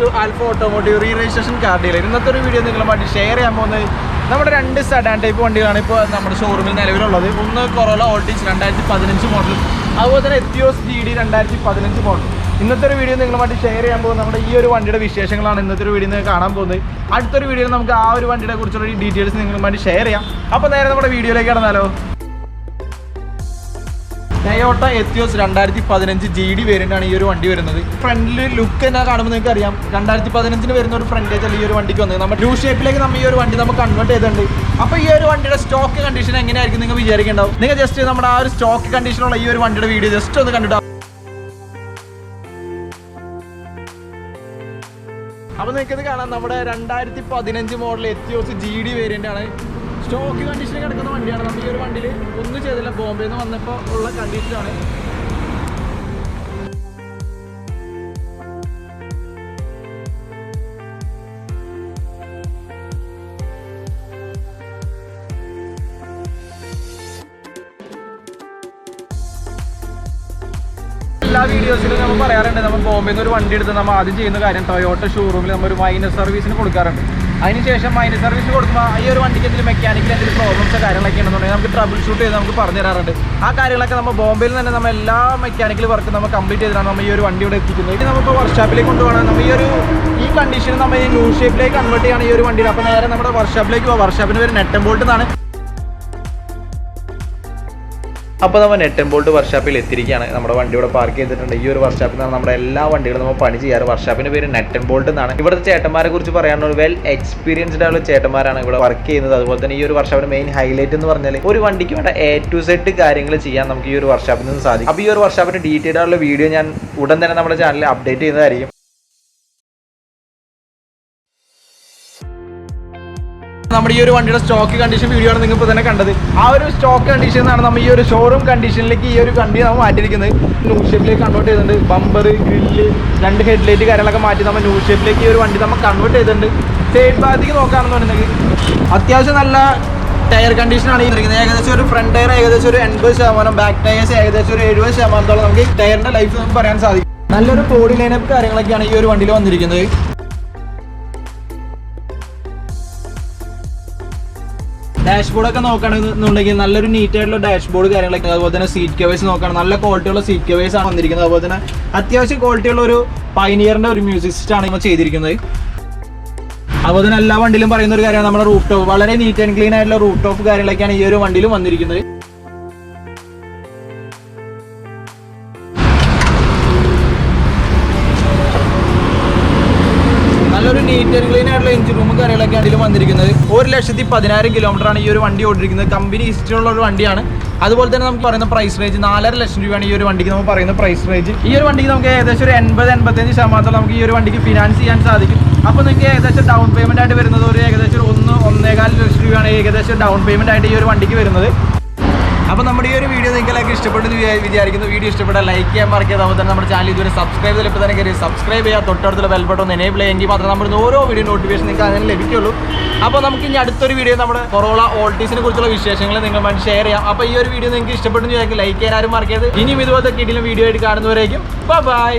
To Alpha Automotive re registration car dealer. ഇന്നത്തെ ഒരു video നിങ്ങളുമായിട്ട് ഷെയർ ചെയ്യാൻ പോകുന്നത് നമ്മുടെ 2 സെഡാൻ ടൈപ്പ് വണ്ടികളാണ് ഇപ്പോൾ നമ്മുടെ ഷോറൂമിൽ നിലവിലുള്ളത്. ഒന്ന് കൊറോള ഓൾട്ടീസ് 2015 മോഡൽ, അതുപോലെ തന്നെ എത്തിയോസ് GD 2015 മോഡൽ. ഇന്നത്തെ ഒരു വീഡിയോ നിങ്ങളുമായിട്ട് ഷെയർ ചെയ്യാൻ പോകുന്നത് നമ്മുടെ ഈ ഒരു വണ്ടിയുടെ വിശേഷങ്ങളാണ് ഇന്നത്തെ ഒരു വീഡിയോ കാണാൻ പോകുന്നത്. അടുത്തൊരു വീഡിയോയിൽ നമുക്ക് ആ ഒരു വണ്ടിയെ കുറിച്ചുള്ള ഡീറ്റെയിൽസ് നിങ്ങളുമായിട്ട് ഷെയർ ചെയ്യാം. അപ്പോൾ നേരെ നമ്മുടെ വീഡിയോയിലേക്ക് കടന്നാലോ. ടൊയോട്ട എത്തിയോസ് 2015 GD വേരിയൻ്റ് ആണ് ഈ ഒരു വണ്ടി വരുന്നത്. ഫ്രണ്ടിൽ ലുക്ക് തന്നെ കാണുമ്പോൾ നിങ്ങൾക്ക് അറിയാം 2015 വരുന്ന ഒരു ഫ്രണ്ടേജ് അല്ല ഈ ഒരു വണ്ടിക്ക് വന്നത്. നമ്മൾ ന്യൂ ഷേപ്പിലേക്ക് നമ്മൾ ഈ ഒരു വണ്ടി നമുക്ക് കൺവേർട്ട് ചെയ്തിട്ടുണ്ട്. അപ്പോൾ ഈ ഒരു വണ്ടിയുടെ സ്റ്റോക്ക് കണ്ടീഷൻ എങ്ങനെയായിരിക്കും നിങ്ങൾ വിചാരിക്കേണ്ടാവും. നിങ്ങൾ ജസ്റ്റ് നമ്മുടെ ആ ഒരു സ്റ്റോക്ക് കണ്ടീഷനുള്ള ഈ ഒരു വണ്ടിയുടെ വീഡിയോ ജസ്റ്റ് ഒന്ന് കണ്ടിട്ട് അപ്പോൾ നിങ്ങൾക്കത് കാണാം. നമ്മുടെ 2015 മോഡൽ എത്തിയോസ് GD വേരിയൻ്റ് ആണ്. സ്റ്റോക്ക് കണ്ടീഷനിൽ കിടക്കുന്ന വണ്ടിയാണ്. നമ്മൾ ഈ ഒരു വണ്ടിയിൽ ഒന്നും ചെയ്തില്ല, ബോംബെയിൽ നിന്ന് വന്നപ്പോൾ ഉള്ള കണ്ടീഷനാണ്. എല്ലാ വീഡിയോസിലും നമ്മൾ പറയാറുണ്ട്, നമ്മൾ ബോംബെയിൽ നിന്ന് ഒരു വണ്ടി എടുത്ത് നമ്മൾ ആദ്യം ചെയ്യുന്ന കാര്യം ടൊയോട്ട ഷോറൂമിൽ നമ്മൾ ഒരു മൈനർ സർവീസിന് കൊടുക്കാറുണ്ട്. അതിനുശേഷം മൈനർ സർവീസ് കൊടുക്കുമ്പോൾ ഈ ഒരു വണ്ടിക്ക് എന്തെങ്കിലും മെക്കാനിക്കൽ എന്തെങ്കിലും പ്രോബ്ലംസോ കാര്യങ്ങളൊക്കെ ഉണ്ടെന്നുണ്ടെങ്കിൽ നമുക്ക് ട്രബിൾ ഷൂട്ട് ചെയ്ത് നമുക്ക് പറഞ്ഞു തരാറുണ്ട്. ആ കാര്യങ്ങളൊക്കെ നമ്മൾ ബോംബെയിൽ തന്നെ നമ്മൾ എല്ലാ മെക്കാനിക്കൽ വർക്ക് നമ്മൾ കംപ്ലീറ്റ് ചെയ്തിട്ടാണ് നമ്മൾ ഈ ഒരു വണ്ടി ഇവിടെ എത്തിക്കുന്നത്. ഇനി നമുക്ക് വർക്ക്ഷോപ്പിലേക്ക് കൊണ്ടുപോകണം. നമ്മൾ ഈ കണ്ടീഷനിൽ നമ്മൾ ഈ ന്യൂ ഷേപ്പിലേക്ക് കൺവേർട്ട് ചെയ്യണം ഈ ഒരു വണ്ടിയിൽ. അപ്പോൾ നേരെ നമ്മുടെ വർക്ക്ഷോപ്പിലേക്ക് പോകാം. വർക്ക്ഷോപ്പിന് പേര് നെറ്റ് ആൻഡ് ബോൾട്ട് എന്നാണ്. അപ്പോൾ നമ്മൾ നെറ്റ് ആൻഡ് ബോൾട്ട് വർക്ക്ഷോപ്പിൽ എത്തിയിരിക്കുകയാണ്. നമ്മുടെ വണ്ടി ഇവിടെ പാർക്ക് ചെയ്തിട്ടുണ്ട്. ഈ ഒരു വർക്ക്ഷോപ്പിൽ നിന്നാണ് നമ്മുടെ എല്ലാ വണ്ടികളും നമ്മൾ പണി ചെയ്യാറ്. വർക്ക്ഷോപ്പിൻ്റെ പേര് നെറ്റ് ആൻഡ് ബോൾട്ട് എന്നാണ്. ഇവിടുത്തെ ചേട്ടന്മാരെ കുറിച്ച് പറയാനുള്ള വെൽ എക്സ്പീരിയൻസ്ഡ് ആയുള്ള ചേട്ടന്മാരാണ് ഇവിടെ വർക്ക് ചെയ്യുന്നത്. അതുപോലെ തന്നെ ഈ ഒരു വർക്ക്ഷോപ്പിന്റെ മെയിൻ ഹൈലൈറ്റ് എന്ന് പറഞ്ഞാൽ ഒരു വണ്ടിക്ക് വേണ്ട A to Z കാര്യങ്ങൾ ചെയ്യാൻ നമുക്ക് ഈ ഒരു വർക്ക്ഷോപ്പിൽ നിന്ന് സാധിക്കും. അപ്പോൾ ഈ ഒരു വർക്ക്ഷോപ്പിന്റെ ഡീറ്റെയിൽഡ് ആയുള്ള വീഡിയോ ഞാൻ ഉടൻ തന്നെ നമ്മുടെ ചാനലിൽ അപ്ഡേറ്റ് ചെയ്യുന്നതായിരിക്കും. നമ്മുടെ ഈ ഒരു വണ്ടിയുടെ സ്റ്റോക്ക് കണ്ടീഷൻ വീഡിയോ ആണ് നിങ്ങൾ ഇപ്പോൾ തന്നെ കണ്ടത്. ആ ഒരു സ്റ്റോക്ക് കണ്ടീഷൻ എന്നാണ് നമ്മൾ ഈ ഒരു ഷോറൂം കണ്ടീഷനിലേക്ക് ഈ ഒരു വണ്ടി നമ്മൾ മാറ്റിയിരിക്കുന്നത്. ന്യൂ ഷേപ്പിലേക്ക് കൺവേർട്ട് ചെയ്തിട്ടുണ്ട്. ബമ്പർ, ഗ്രില്ല്, 2 ഹെഡ്ലൈറ്റ് കാര്യങ്ങളൊക്കെ മാറ്റി നമ്മൾ ന്യൂ ഷേപ്പിലേക്ക് ഈ ഒരു വണ്ടി നമ്മൾ കൺവേർട്ട് ചെയ്തിട്ടുണ്ട്. സൈഡ് ഭാഗത്തേക്ക് നോക്കുകയാണെന്നുണ്ടെങ്കിൽ അത്യാവശ്യം നല്ല ടയർ കണ്ടീഷനാണ് ഈ ഇരിക്കുന്നത്. ഏകദേശം ഒരു ഫ്രണ്ട് ടയർ ഏകദേശം ഒരു 80%, ബാക്ക് ടയേഴ്സ് ഏകദേശം ഒരു 70% നമുക്ക് ടയറിന്റെ ലൈഫ് നമുക്ക് പറയാൻ സാധിക്കും. നല്ലൊരു ബോഡി ലൈനപ്പ് കാര്യങ്ങളൊക്കെയാണ് ഈ ഒരു വണ്ടിയിൽ വന്നിരിക്കുന്നത്. ഡാഷ്ബോർഡൊക്കെ നോക്കുകയാണെന്നുണ്ടെങ്കിൽ നല്ലൊരു നീറ്റ് ആയിട്ടുള്ള ഡാഷ്ബോർഡ് കാര്യങ്ങളൊക്കെ, അതുപോലെ തന്നെ സീറ്റ് കവേഴ്സ് നോക്കുകയാണ് നല്ല ക്വാളിറ്റിയുള്ള സീറ്റ് കവേഴ്സ് ആണ് വന്നിരിക്കുന്നത്. അതുപോലെ തന്നെ അത്യാവശ്യം ക്വാളിറ്റിയുള്ള ഒരു പൈനിയറിന്റെ ഒരു മ്യൂസിക് സിസ്റ്റം ആണ് നമ്മൾ ചെയ്തിരിക്കുന്നത്. അതുപോലെ തന്നെ എല്ലാ വണ്ടിയിലും പറയുന്ന ഒരു കാര്യമാണ് നമ്മുടെ റൂഫ് ടോപ്പ് വളരെ നീറ്റ് ആൻഡ് ക്ലീൻ ആയിട്ടുള്ള റൂഫ് ടോപ്പ് കാര്യങ്ങളൊക്കെയാണ് ഈ ഒരു വണ്ടിയിലും വന്നിരിക്കുന്നത്. നല്ലൊരു നീറ്റ് ആൻഡ് ക്ലീൻ ആയിട്ടുള്ള എഞ്ചിൻ റൂമും കാര്യങ്ങളൊക്കെ അതിലും വന്നിരിക്കുന്നത്. 1,10,000 കിലോമീറ്ററാണ് ഈ ഒരു വണ്ടി ഓടിയിരിക്കുന്നത്. കമ്പനി ഹിസ്റ്ററി ഉള്ള ഒരു വണ്ടിയാണ്. അതുപോലെ തന്നെ നമുക്ക് പറയുന്ന പ്രൈസ് റേഞ്ച് 4.5 ലക്ഷം രൂപയാണ് ഈ ഒരു വണ്ടിക്ക് നമുക്ക് പറയുന്ന പ്രൈസ് റേഞ്ച്. ഈ ഒരു വണ്ടിക്ക് നമുക്ക് ഏകദേശം ഒരു 80-85% നമുക്ക് ഈ ഒരു വണ്ടിക്ക് ഫിനാൻസ് ചെയ്യാൻ സാധിക്കും. അപ്പോൾ നിങ്ങൾക്ക് ഏകദേശം ഡൗൺ പേയ്മെന്റ് ആയിട്ട് വരുന്നത് ഒരു ഏകദേശം 1-1.25 ലക്ഷം രൂപയാണ് ഏകദേശം ഡൗൺ പേയ്മെന്റ് ആയിട്ട് ഈ ഒരു വണ്ടിക്ക് വരുന്നത്. അപ്പോൾ നമ്മുടെ ഈ ഒരു വീഡിയോ നിങ്ങൾക്ക് ഇഷ്ടപ്പെട്ടെന്ന് വിചാരിക്കുന്നു. വീഡിയോ ഇഷ്ടപ്പെട്ടാൽ ലൈക്ക് ചെയ്യാൻ മറക്കരുത്. അതുപോലെ തന്നെ നമ്മുടെ ചാനൽ ഇതുവരെ സബ്സ്ക്രൈബ് ചെയ്തിപ്പോൾ തന്നെ കയറി സബ്സ്ക്രൈബ് ചെയ്യുക. തൊട്ടടുത്തുള്ള ബെൽ ബട്ടൺ ഒന്ന് എനേബിൾ ചെയ്യുമെങ്കിൽ മാത്രമേ നമ്മുടെ ഓരോ വീഡിയോ നോട്ടിഫിക്കേഷൻ നിങ്ങൾക്ക് അങ്ങനെ ലഭിക്കുള്ളൂ. അപ്പോൾ നമുക്ക് ഇനി അടുത്തൊരു വീഡിയോ നമ്മുടെ കൊറോള ഓൾട്ടീസിനെ കുറിച്ചുള്ള വിശേഷങ്ങൾ നിങ്ങളുമായിട്ട് ഷെയർ ചെയ്യാം. അപ്പോൾ ഈ ഒരു വീഡിയോ നിങ്ങൾക്ക് ഇഷ്ടപ്പെട്ടെന്ന് വിചാരിക്കും. ലൈക്ക് ചെയ്യാൻ ആരും മറക്കരുത്. ഇനിയും ഇതുപോലത്തെ കിടിലൻ വീഡിയോ ആയിട്ട് കാണുന്നവരേക്കും ബൈ.